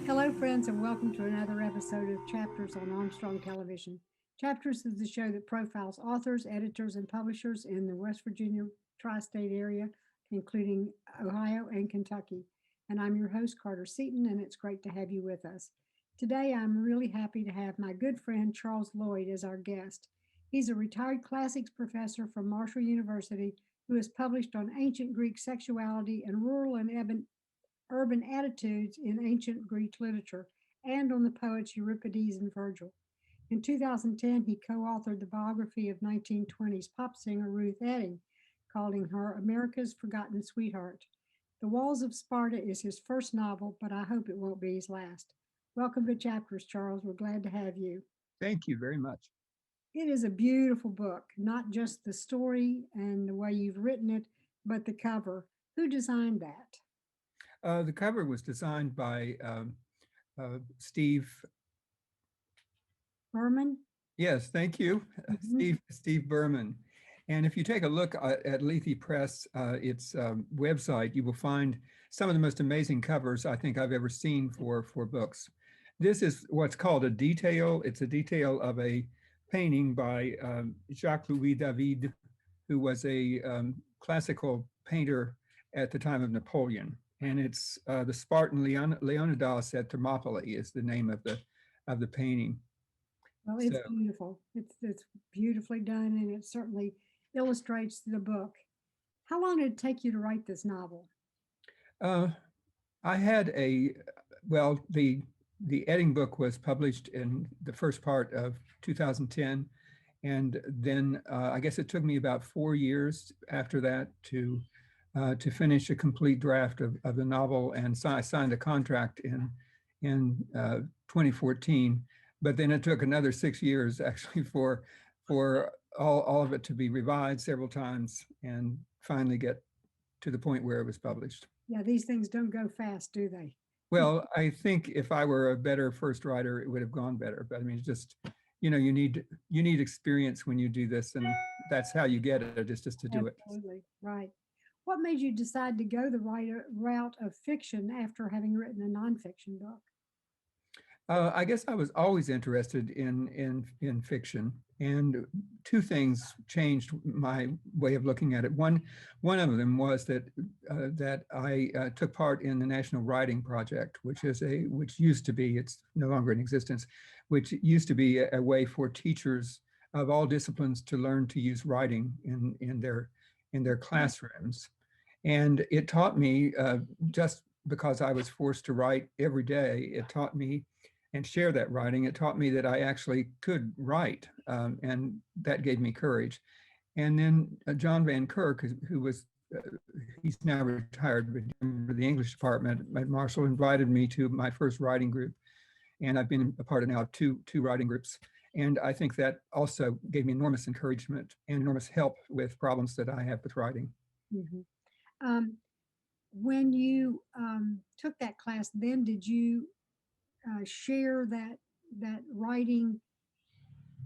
Hello, friends, and welcome to another episode of Chapters on Armstrong Television. Chapters is the show that profiles authors, editors, and publishers in the West Virginia tri-state area, including Ohio and Kentucky. And I'm your host, Carter Seaton, and it's great to have you with us. Today, I'm really happy to have my good friend Charles Lloyd as our guest. He's a retired classics professor from Marshall University who has published on ancient Greek sexuality and rural and urban attitudes in ancient Greek literature, and on the poets Euripides and Virgil. In 2010, he co authored the biography of 1920s pop singer Ruth Etting, calling her America's Forgotten Sweetheart. The Walls of Sparta is his first novel, but I hope it won't be his last. Welcome to Chapters, Charles. We're glad to have you. Thank you very much. It is a beautiful book, not just the story and the way you've written it, but the cover. Who designed that? The cover was designed by Steve. Berman? Yes, thank you, Steve Berman. And if you take a look at Lethe Press, its website, you will find some of the most amazing covers I think I've ever seen for books. This is what's called a detail. It's a detail of a painting by Jacques-Louis David, who was a classical painter at the time of Napoleon. And it's the Spartan Leonidas at Thermopylae is the name of the painting. Well, it's beautiful. It's beautifully done, and it certainly illustrates the book. How long did it take you to write this novel? I had the Etting book was published in the first part of 2010, and then I guess it took me about 4 years after that to finish a complete draft of the novel, and so I signed a contract in 2014. But then it took another 6 years actually for all of it to be revised several times and finally get to the point where it was published. Yeah, these things don't go fast, do they? Well, I think if I were a better first writer, it would have gone better. But I mean, it's just, you need experience when you do this, and that's how you get it, is just to do it. Absolutely, right. What made you decide to go the route of fiction after having written a nonfiction book? I guess I was always interested in fiction, and two things changed my way of looking at it. One of them was that I took part in the National Writing Project, which used to be, it's no longer in existence, which used to be a way for teachers of all disciplines to learn to use writing in their classrooms. And it taught me, just because I was forced to write every day, it taught me and share that writing. It taught me that I actually could write, and that gave me courage. And then John Van Kirk, who was, he's now retired, but the English department at Marshall, invited me to my first writing group. And I've been a part of now two writing groups. And I think that also gave me enormous encouragement and enormous help with problems that I have with writing. Mm-hmm. When you took that class, then did you share that writing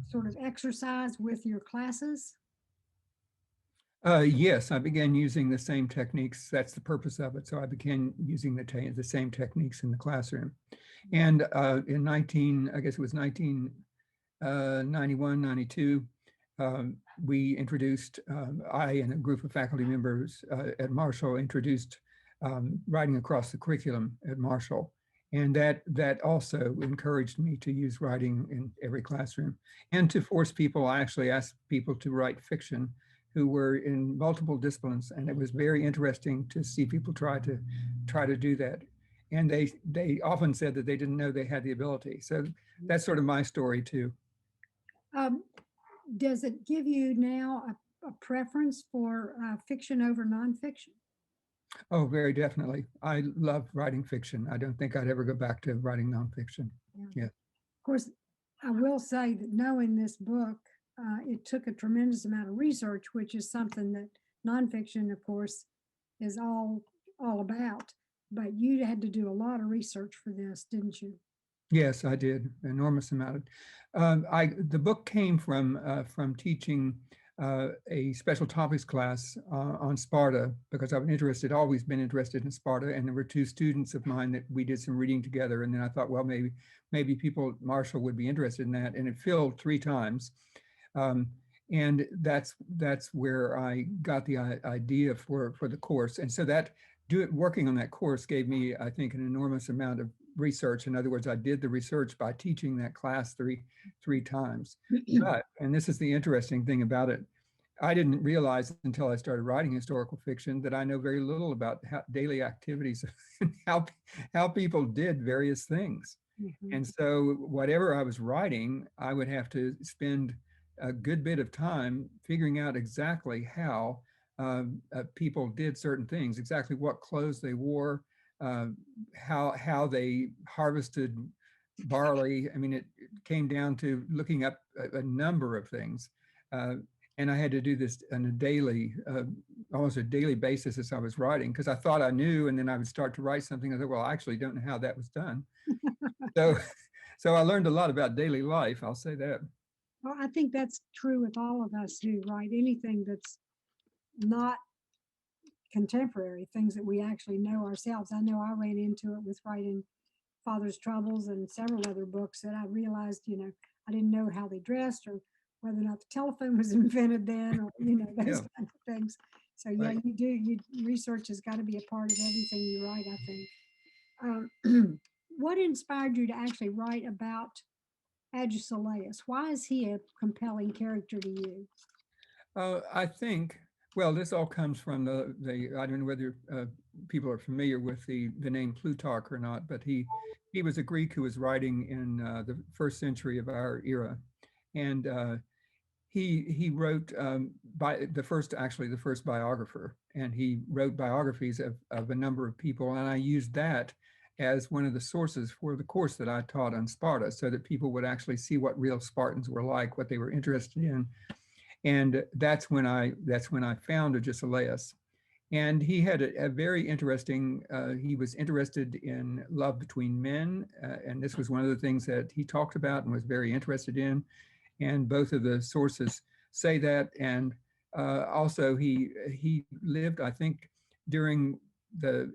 sort of exercise with your classes? Yes, I began using the same techniques. That's the purpose of it. So I began using the same techniques in the classroom. And in 1991, 92, we introduced, I and a group of faculty members at Marshall introduced writing across the curriculum at Marshall. And that also encouraged me to use writing in every classroom, and to force people. I actually asked people to write fiction who were in multiple disciplines, and it was very interesting to see people try to do that. And they often said that they didn't know they had the ability. So that's sort of my story too. Does it give you now a preference for fiction over nonfiction? Oh, very definitely. I love writing fiction. I don't think I'd ever go back to writing nonfiction. Yeah. Of course, I will say that knowing this book, it took a tremendous amount of research, which is something that nonfiction, of course, is all about. But you had to do a lot of research for this, didn't you? Yes, I did. Enormous amount. The book came from teaching a special topics class on Sparta because I've always been interested in Sparta. And there were two students of mine that we did some reading together. And then I thought, well, maybe Marshall would be interested in that. And it filled 3 times. And that's where I got the idea for the course. And so working on that course gave me, I think, an enormous amount of research. In other words, I did the research by teaching that class three times. But, and this is the interesting thing about it, I didn't realize until I started writing historical fiction that I know very little about daily activities and how people did various things. Mhm. And so whatever I was writing, I would have to spend a good bit of time figuring out exactly how people did certain things, exactly what clothes they wore, how they harvested barley. I mean, it came down to looking up a number of things. And I had to do this on a daily, almost a daily basis as I was writing, because I thought I knew, and then I would start to write something. I thought, well, I actually don't know how that was done. So, so I learned a lot about daily life. I'll say that. Well, I think that's true with all of us who write anything that's not contemporary, things that we actually know ourselves. I know I ran into it with writing Father's Troubles and several other books that I realized, I didn't know how they dressed or whether or not the telephone was invented then, or, those Yeah, kind of things. So yeah, right. research has got to be a part of everything you write, I think. What inspired you to actually write about Agesilaus? Why is he a compelling character to you? I think, well, this all comes from I don't know whether people are familiar with the name Plutarch or not, but he was a Greek who was writing in the first century of our era. And he wrote the first biographer, and he wrote biographies of a number of people. And I used that as one of the sources for the course that I taught on Sparta, so that people would actually see what real Spartans were like, what they were interested in. And that's when I found Agesilaus. And he had a very interesting, he was interested in love between men. And this was one of the things that he talked about and was very interested in. And both of the sources say that. And also he lived, I think, during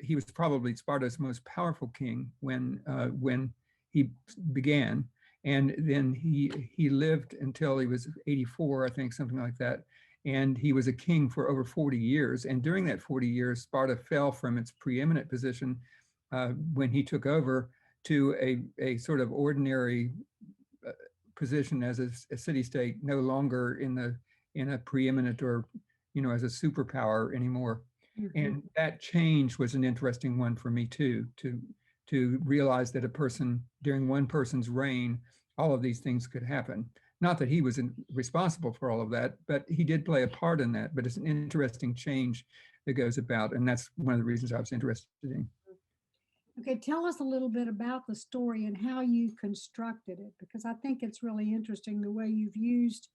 he was probably Sparta's most powerful king when he began. And then he lived until he was 84, I think, something like that. And he was a king for over 40 years. And during that 40 years, Sparta fell from its preeminent position when he took over to a sort of ordinary position as a city-state, no longer in a preeminent or as a superpower anymore. Mhm. And that change was an interesting one for me too, to realize that during one person's reign, all of these things could happen. Not that he was responsible for all of that, but he did play a part in that. But it's an interesting change that goes about, and that's one of the reasons I was interested in. Okay, tell us a little bit about the story and how you constructed it, because I think it's really interesting the way you've used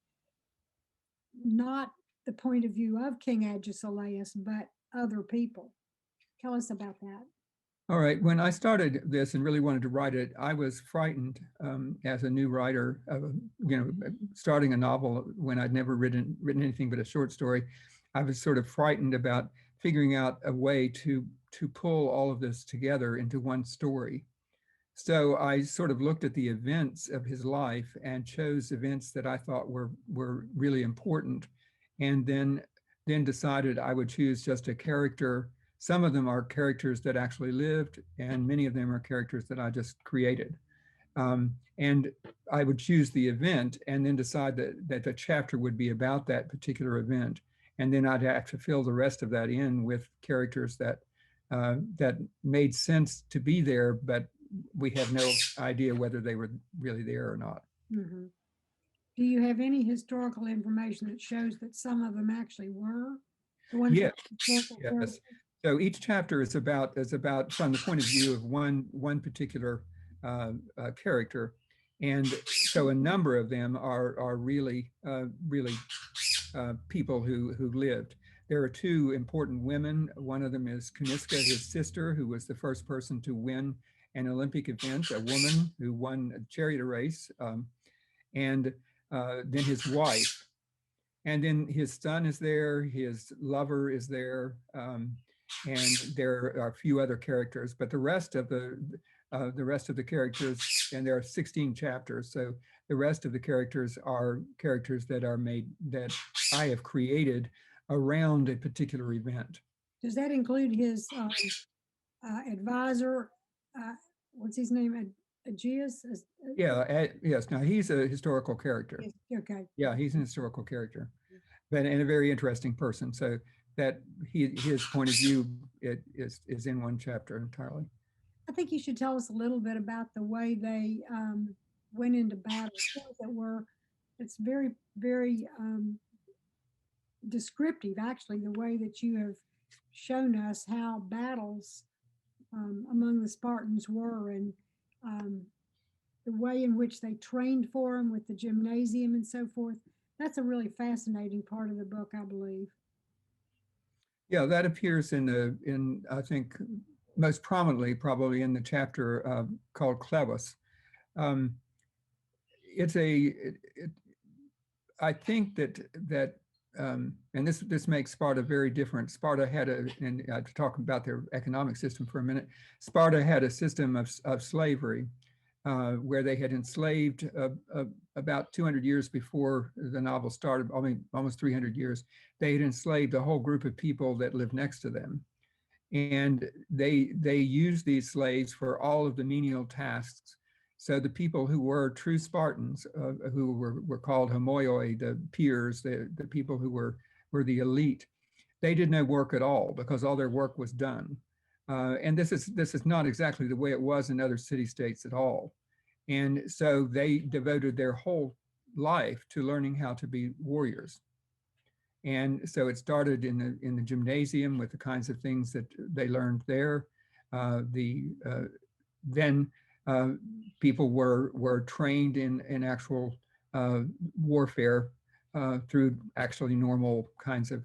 not the point of view of King Agesilaus, but other people. Tell us about that. All right. When I started this and really wanted to write it, I was frightened as a new writer of, starting a novel when I'd never written anything but a short story. I was sort of frightened about figuring out a way to pull all of this together into one story. So I sort of looked at the events of his life and chose events that I thought were really important, and then decided I would choose just a character. Some of them are characters that actually lived, and many of them are characters that I just created. And I would choose the event and then decide that the chapter would be about that particular event. And then I'd have to fill the rest of that in with characters that made sense to be there, but we had no idea whether they were really there or not. Mhm. Do you have any historical information that shows that some of them actually were the ones Yeah, that historical yes. characters? So each chapter is about from the point of view of one particular character, and so a number of them are really people who lived. There are two important women. One of them is Kuniska, his sister, who was the first person to win an Olympic event, a woman who won a chariot race, and then his wife. And then his son is there, his lover is there, and there are a few other characters, but the rest of the characters, and there are 16 chapters, so the rest of the characters are characters that are made, that I have created around a particular event. Does that include his advisor? What's his name? Aegeus? Yeah, yes. Now he's a historical character. Okay. Yeah, he's an historical character, but and a very interesting person. So that his point of view is in one chapter entirely. I think you should tell us a little bit about the way they went into battle. Things that were, it's very, very descriptive, actually, the way that you have shown us how battles among the Spartans were, and the way in which they trained for them with the gymnasium and so forth. That's a really fascinating part of the book, I believe. Yeah, that appears in I think most prominently probably in the chapter called Clevis. It's I think that and this makes Sparta very different. Sparta had and to talk about their economic system for a minute. Sparta had a system of slavery where they had enslaved about 200 years before the novel started. I mean, almost 300 years. They had enslaved a whole group of people that lived next to them, and they used these slaves for all of the menial tasks. So the people who were true Spartans, who were called homoioi, the peers, the people who were the elite, they did no work at all because all their work was done. And this is not exactly the way it was in other city-states at all. And so they devoted their whole life to learning how to be warriors. And so it started in the gymnasium with the kinds of things that they learned there. Then people were trained in actual warfare through actually normal kinds of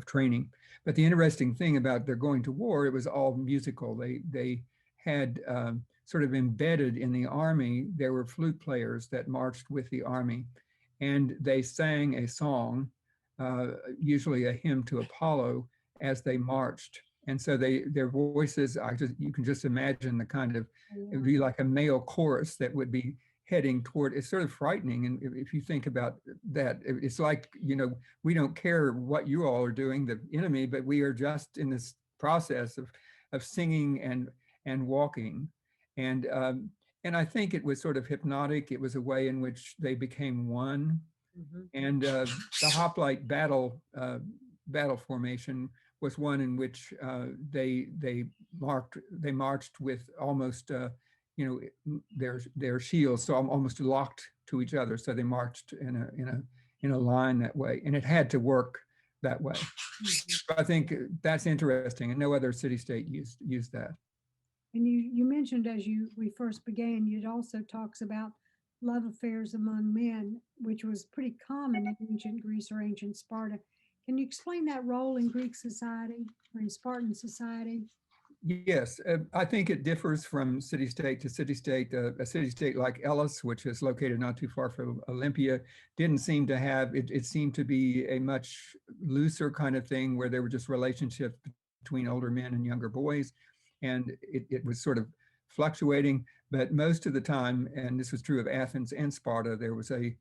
training. But the interesting thing about their going to war, it was all musical. They had sort of embedded in the army, there were flute players that marched with the army, and they sang a song, usually a hymn to Apollo, as they marched. And so their voices, you can just imagine the kind of, it would be like a male chorus that would be heading toward, it's sort of frightening. And if you think about that, it's like, we don't care what you all are doing, the enemy, but we are just in this process of singing and walking. And I think it was sort of hypnotic. It was a way in which they became one. And the hoplite battle formation was one in which they marched with almost their shields, so almost locked to each other. So they marched in a line that way, and it had to work that way. So I think that's interesting, and no other city-state used that. And you mentioned as we first began, it also talks about love affairs among men, which was pretty common in ancient Greece or ancient Sparta. Can you explain that role in Greek society or in Spartan society? Yes, I think it differs from city-state to city-state. A city-state like Elis, which is located not too far from Olympia, didn't seem to have, it seemed to be a much looser kind of thing where there were just relationships between older men and younger boys. And it was sort of fluctuating, but most of the time, and this was true of Athens and Sparta, there was a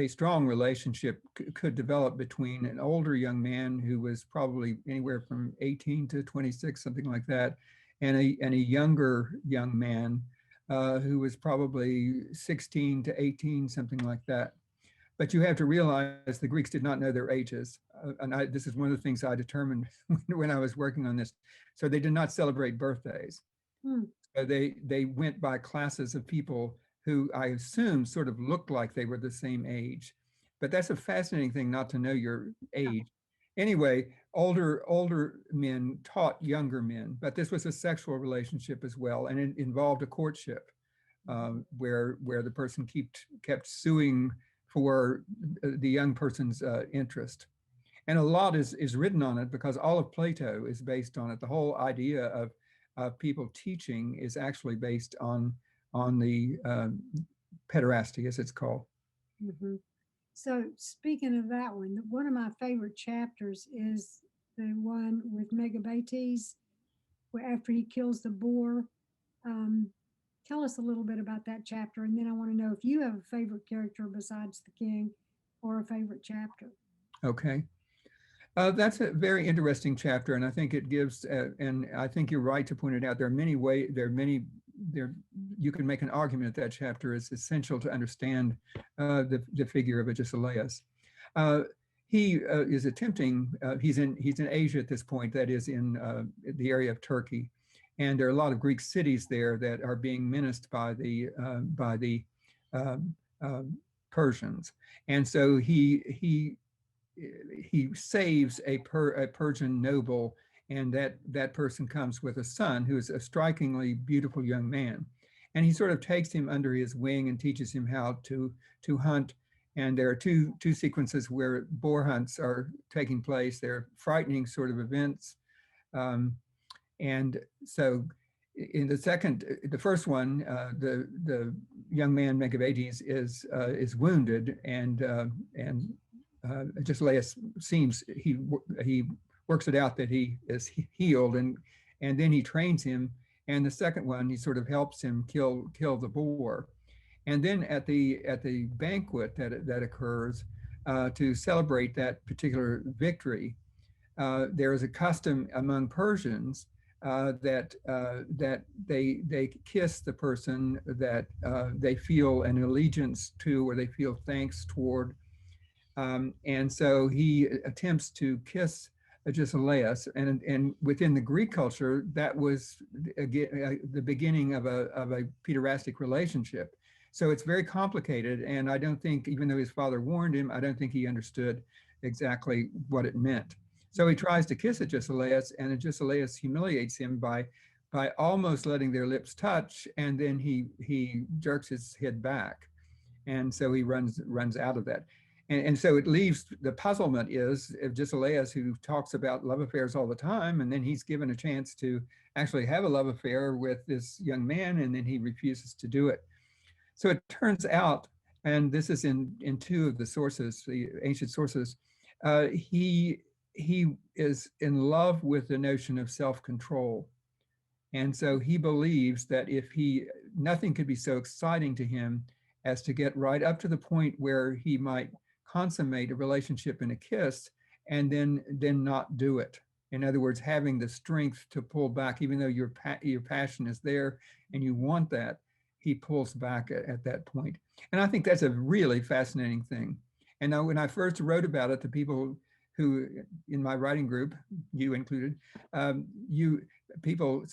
strong relationship could develop between an older young man who was probably anywhere from 18 to 26, something like that, and a younger young man who was probably 16 to 18, something like that. But you have to realize the Greeks did not know their ages. And this is one of the things I determined when I was working on this. So they did not celebrate birthdays. So they went by classes of people who I assume sort of looked like they were the same age. But that's a fascinating thing, not to know your age. Anyway, older men taught younger men, but this was a sexual relationship as well, and it involved a courtship where the person kept suing for the young person's interest. And a lot is written on it because all of Plato is based on it. The whole idea of people teaching is actually based on the pederasty, as it's called. So speaking of that one of my favorite chapters is the one with Megabates, where after he kills the boar. Um, Tell us a little bit about that chapter, and then I want to know if you have a favorite character besides the king or a favorite chapter. Okay. That's a very interesting chapter, and I think it gives, and I think you're right to point it out. There are many ways, there, you can make an argument that chapter is essential to understand the figure of Agesilaus. He is attempting, he's in Asia at this point, that is in the area of Turkey. And there are a lot of Greek cities there that are being menaced by the um, Persians. And so he saves a Persian noble, and that person comes with a son who is a strikingly beautiful young man, and he sort of takes him under his wing and teaches him how to hunt. And there are two sequences where boar hunts are taking place. They're frightening sort of events, and so in the first one, the young man Megabates is wounded, and Agesilaus seems he works it out that he is healed, and then he trains him. And the second one, he sort of helps him kill the boar. And then at the banquet that occurs to celebrate that particular victory, there is a custom among Persians that they kiss the person that they feel an allegiance to, or they feel thanks toward. And so he attempts to kiss Agesilaus, and within the Greek culture, that was again the beginning of a pederastic relationship. So it's very complicated, and I don't think, even though his father warned him, I don't think he understood exactly what it meant. So he tries to kiss Agesilaus, and Agesilaus humiliates him by almost letting their lips touch, and then he jerks his head back, and so he runs out of that. And so it leaves, the puzzlement is Agesilaus, who talks about love affairs all the time, and then he's given a chance to actually have a love affair with this young man, and then he refuses to do it. So it turns out, and this is in two of the sources, the ancient sources, he is in love with the notion of self-control. And so he believes that nothing could be so exciting to him as to get right up to the point where he might consummate a relationship in a kiss, and then not do it. In other words, having the strength to pull back, even though your passion is there and you want that, he pulls back at that point. And I think that's a really fascinating thing. And now, when I first wrote about it, the people who in my writing group, you included, people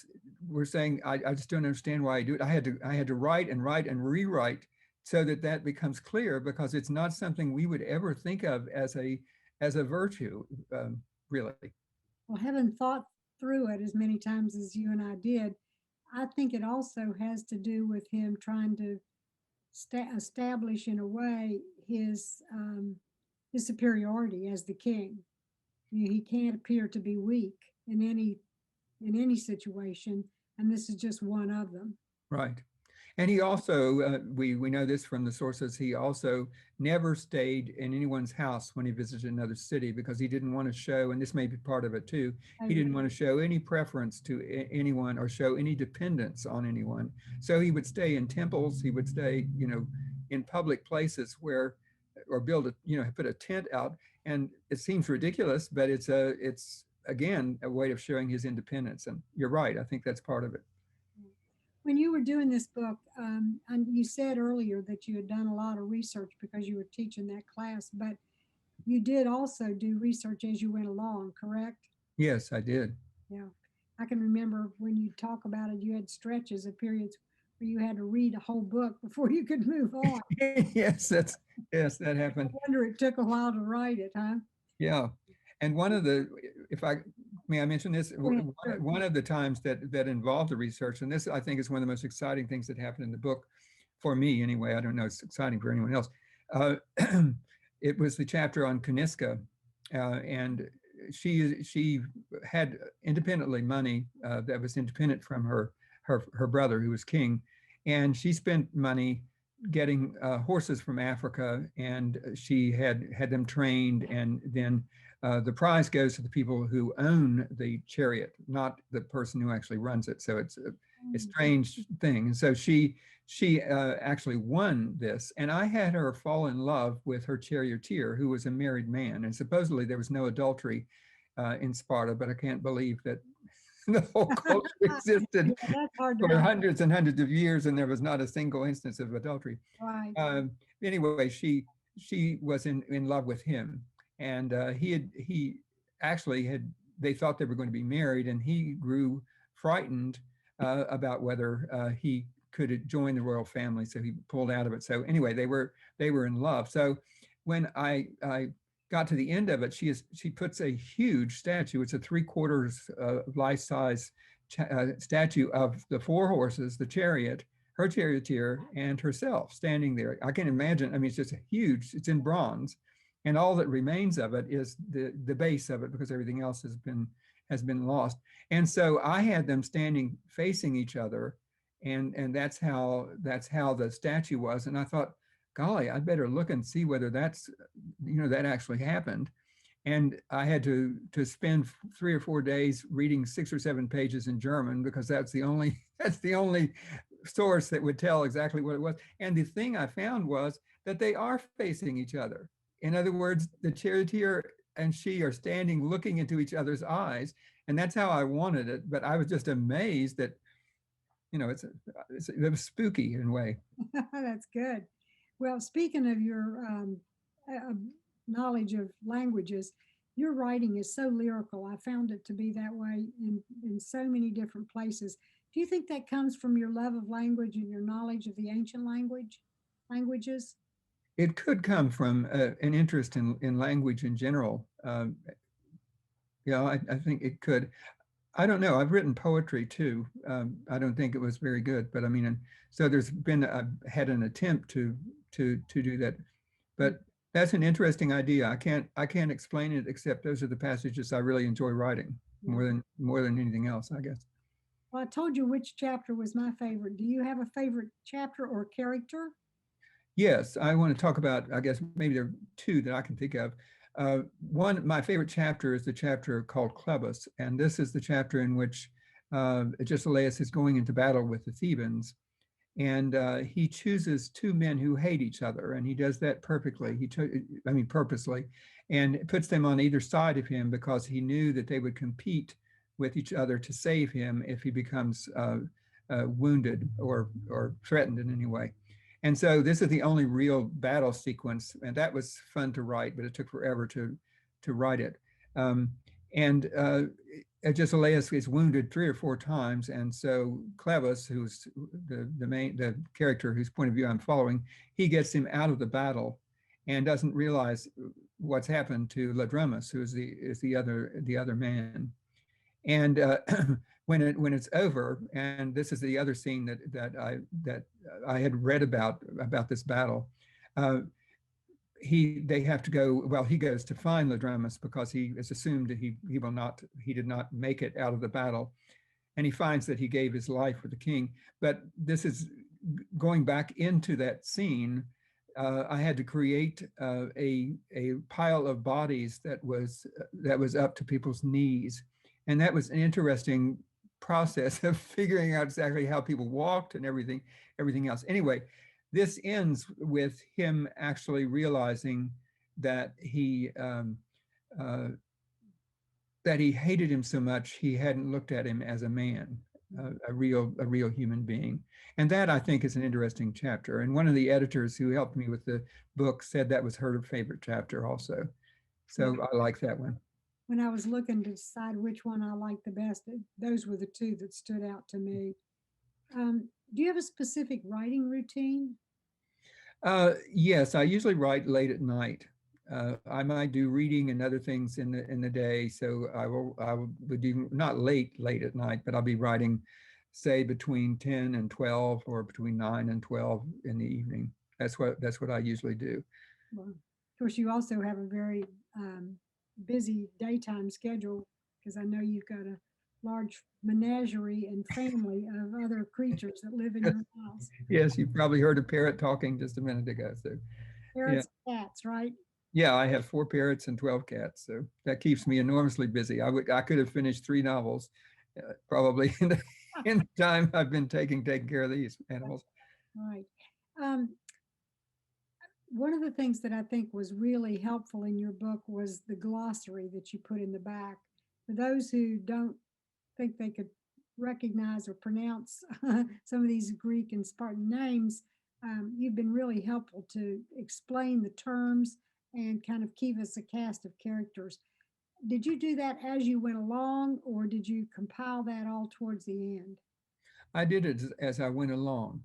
were saying, I just don't understand why I do it. I had to write and rewrite so that becomes clear, because it's not something we would ever think of as a virtue, really. Well, having thought through it as many times as you and I did, I think it also has to do with him trying to establish, in a way, his superiority as the king. He can't appear to be weak in any situation, and this is just one of them. Right. And he also, we know this from the sources, he also never stayed in anyone's house when he visited another city, because he didn't want to show, and this may be part of it too, he didn't want to show any preference to anyone or show any dependence on anyone. So he would stay in temples, he would stay, in public places or build put a tent out. And it seems ridiculous, but it's again, a way of showing his independence. And you're right, I think that's part of it. When you were doing this book, and you said earlier that you had done a lot of research because you were teaching that class, but you did also do research as you went along, correct? Yes, I did. Yeah. I can remember when you talk about it, you had stretches of periods where you had to read a whole book before you could move on. Yes, that happened. I wonder it took a while to write it, huh? Yeah. And one of the, may I mention this? One of the times that involved the research, and this I think is one of the most exciting things that happened in the book, for me anyway, I don't know, it's exciting for anyone else. It was the chapter on Kuniska, and she had independently money that was independent from her brother, who was king, and she spent money getting horses from Africa, and she had them trained, and then the prize goes to the people who own the chariot, not the person who actually runs it. So it's a strange thing. And so she actually won this, and I had her fall in love with her charioteer, who was a married man, and supposedly there was no adultery in Sparta, but I can't believe that the whole culture existed Yeah, that's hard to for believe. hundreds and hundreds of years, and there was not a single instance of adultery. Right. Anyway, she was in love with him, and he actually had, they thought they were going to be married, and he grew frightened about whether he could join the royal family, so he pulled out of it. So anyway, they were in love. So when I got to the end of it, she puts a huge statue. It's a 3/4 life-size statue of the 4 horses, the chariot, her charioteer, and herself standing there. I can imagine. I mean, it's just huge. It's in bronze, and all that remains of it is the base of it, because everything else has been lost. And so I had them standing facing each other, and that's how the statue was. And I thought, golly, I'd better look and see whether that's, that actually happened. And I had to spend 3 or 4 days reading 6 or 7 pages in German, because that's the only source that would tell exactly what it was. And the thing I found was that they are facing each other. In other words, the charioteer and she are standing looking into each other's eyes, and that's how I wanted it. But I was just amazed that, it was spooky in a way. That's good. Well, speaking of your knowledge of languages, your writing is so lyrical. I found it to be that way in so many different places. Do you think that comes from your love of language and your knowledge of the ancient languages? It could come from an interest in language in general. I think it could. I don't know. I've written poetry too. I don't think it was very good, but I mean, and so there's been, I've had an attempt to do that, but that's an interesting idea. I can't explain it, except those are the passages I really enjoy writing more than anything else, I guess. Well, I told you which chapter was my favorite. Do you have a favorite chapter or character? Yes, I want to talk about, I guess maybe there are 2 that I can think of. One, my favorite chapter is the chapter called Clebus, and this is the chapter in which Agesilaus is going into battle with the Thebans, and he chooses 2 men who hate each other, and he does that perfectly. Purposely, and puts them on either side of him, because he knew that they would compete with each other to save him if he becomes wounded or threatened in any way. And so this is the only real battle sequence, and that was fun to write, but it took forever to write it. And Agesilaus is wounded 3 or 4 times, and so Clevis, who's the character whose point of view I'm following, he gets him out of the battle, and doesn't realize what's happened to Ladromus, who is the other man. And when it's over, and this is the other scene that I had read about this battle. They have to go. Well, he goes to find Ladromus, because he is assumed that he did not make it out of the battle, and he finds that he gave his life for the king. But this is going back into that scene. I had to create a pile of bodies that was up to people's knees. And that was an interesting process of figuring out exactly how people walked and everything else. Anyway, this ends with him actually realizing that he hated him so much he hadn't looked at him as a man, a real human being. And that, I think, is an interesting chapter. And one of the editors who helped me with the book said that was her favorite chapter also. So I like that one. When I was looking to decide which one I liked the best, those were the 2 that stood out to me. Do you have a specific writing routine? Yes, I usually write late at night. I might do reading and other things in the day, so I will do not late at night, but I'll be writing, say, between 10 and 12, or between 9 and 12 in the evening. That's what I usually do. Well, of course, you also have a very busy daytime schedule, because I know you've got a large menagerie and family of other creatures that live in your house. Yes, you probably heard a parrot talking just a minute ago. So yeah, Parrots and cats, right? yeah, I have 4 parrots and 12 cats, so that keeps me enormously busy. I could have finished 3 novels probably in the time I've been taking care of these animals. Right. Um, one of the things that I think was really helpful in your book was the glossary that you put in the back. For those who don't think they could recognize or pronounce some of these Greek and Spartan names, you've been really helpful to explain the terms and kind of keep us a cast of characters. Did you do that as you went along, or did you compile that all towards the end? I did it as I went along.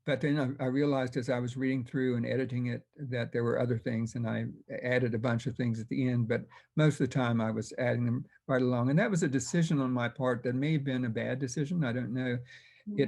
But then I realized as I was reading through and editing it that there were other things, and I added a bunch of things at the end. But most of the time, I was adding them right along, and that was a decision on my part that may have been a bad decision. I don't know. Yeah.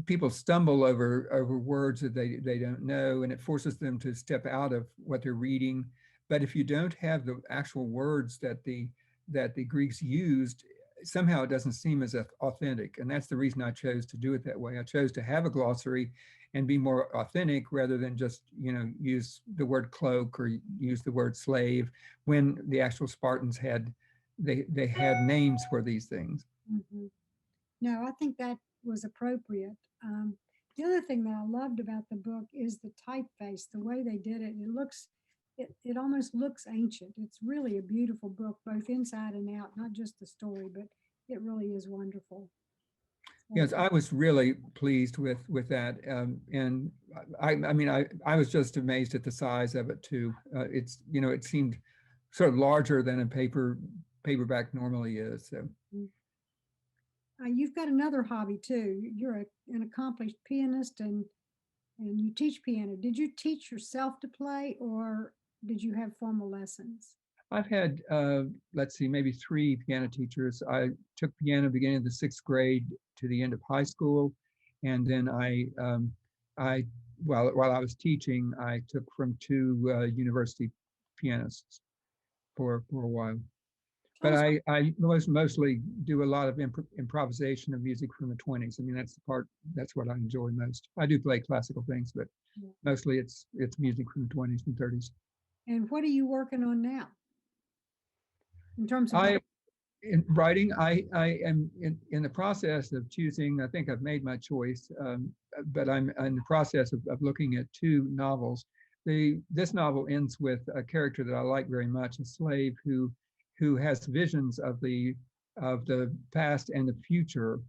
People stumble over words that they don't know, and it forces them to step out of what they're reading. But if you don't have the actual words that the Greeks used, somehow it doesn't seem as authentic. And that's the reason I chose to do it that way. I chose to have a glossary and be more authentic rather than just, use the word cloak or use the word slave when the actual Spartans they had names for these things. Mhm. No, I think that was appropriate. The other thing that I loved about the book is the typeface, the way they did it. It almost looks ancient. It's really a beautiful book, both inside and out, not just the story, but it really is wonderful. Yes, I was really pleased with that, and I was just amazed at the size of it too. It seemed sort of larger than a paperback normally is. So you've got another hobby too. You're an accomplished pianist and you teach piano. Did you teach yourself to play, or did you have formal lessons? I've had, let's see, maybe 3 piano teachers. I took piano beginning of the 6th grade to the end of high school, and then while I was teaching, I took from 2 university pianists for a while. Tell But us, I mostly do a lot of improvisation of music from the 20s. I mean, that's what I enjoy most. I do play classical things, but mostly it's music from the 20s and 30s. and what are you working on now in terms of I In writing, I am in the process of choosing. I think I've made my choice, but I'm in the process of looking at 2 novels. This novel ends with a character that I like very much, a slave who has visions of the past and the future,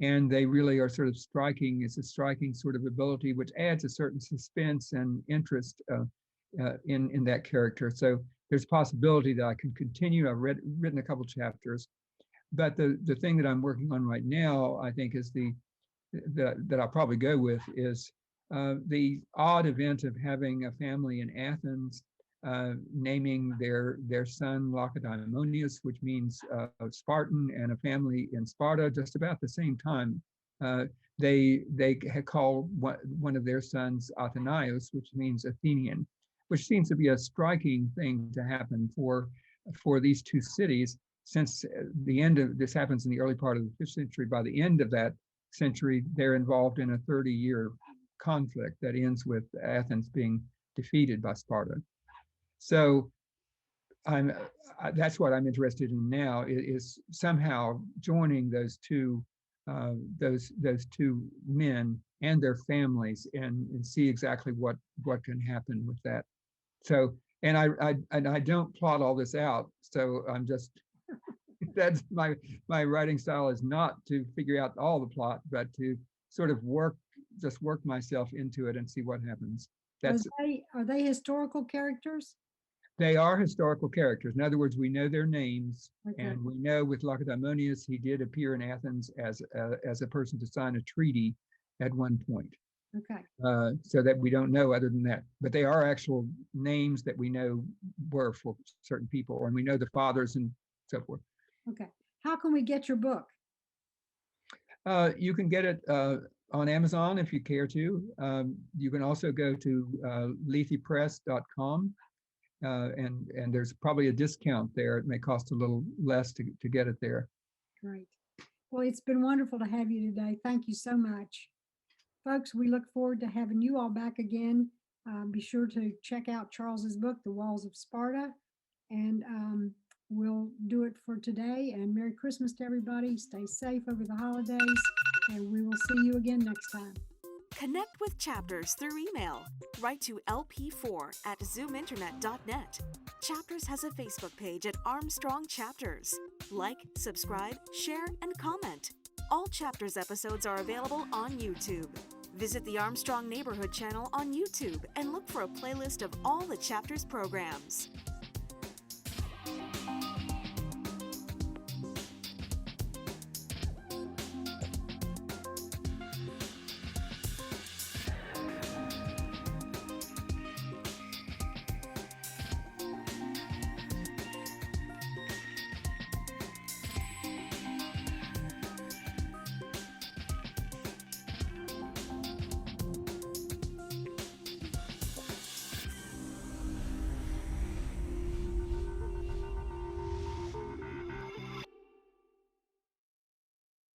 and they really are sort of striking. It's a striking sort of ability, which adds a certain suspense and interest in that character. So there's a possibility that I can continue. I've written a couple chapters, but the thing that I'm working on right now, I think, is that I'll probably go with is the odd event of having a family in Athens naming their son Lacedaemonius, which means Spartan, and a family in Sparta just about the same time. They had called one of their sons Athenios, which means Athenian, which seems to be a striking thing to happen for these 2 cities, since the end of this happens in the early part of the 5th century. By the end of that century, they're involved in a 30-year conflict that ends with Athens being defeated by Sparta. So that's what I'm interested in now, is somehow joining those two men and their families and see exactly what can happen with that. So, and I don't plot all this out. So I'm just, that's my writing style is not to figure out all the plot, but to sort of work myself into it and see what happens. Are they historical characters? They are historical characters. In other words, we know their names, Okay. and we know with Lacedaemonius, he did appear in Athens as a person to sign a treaty at one point. Okay. So that we don't know other than that. But they are actual names that we know were for certain people, and we know the fathers and so forth. Okay. How can we get your book? You can get it on Amazon if you care to. You can also go to lethypress.com, and there's probably a discount there. It may cost a little less to get it there. Great. Well, it's been wonderful to have you today. Thank you so much. Folks, we look forward to having you all back again. Be sure to check out Charles's book, The Walls of Sparta. And we'll do it for today. And Merry Christmas to everybody. Stay safe over the holidays. And we will see you again next time. Connect with Chapters through email. Write to lp4@zoominternet.net. Chapters has a Facebook page at Armstrong Chapters. Like, subscribe, share, and comment. All Chapters episodes are available on YouTube. Visit the Armstrong Neighborhood channel on YouTube and look for a playlist of all the Chapters programs.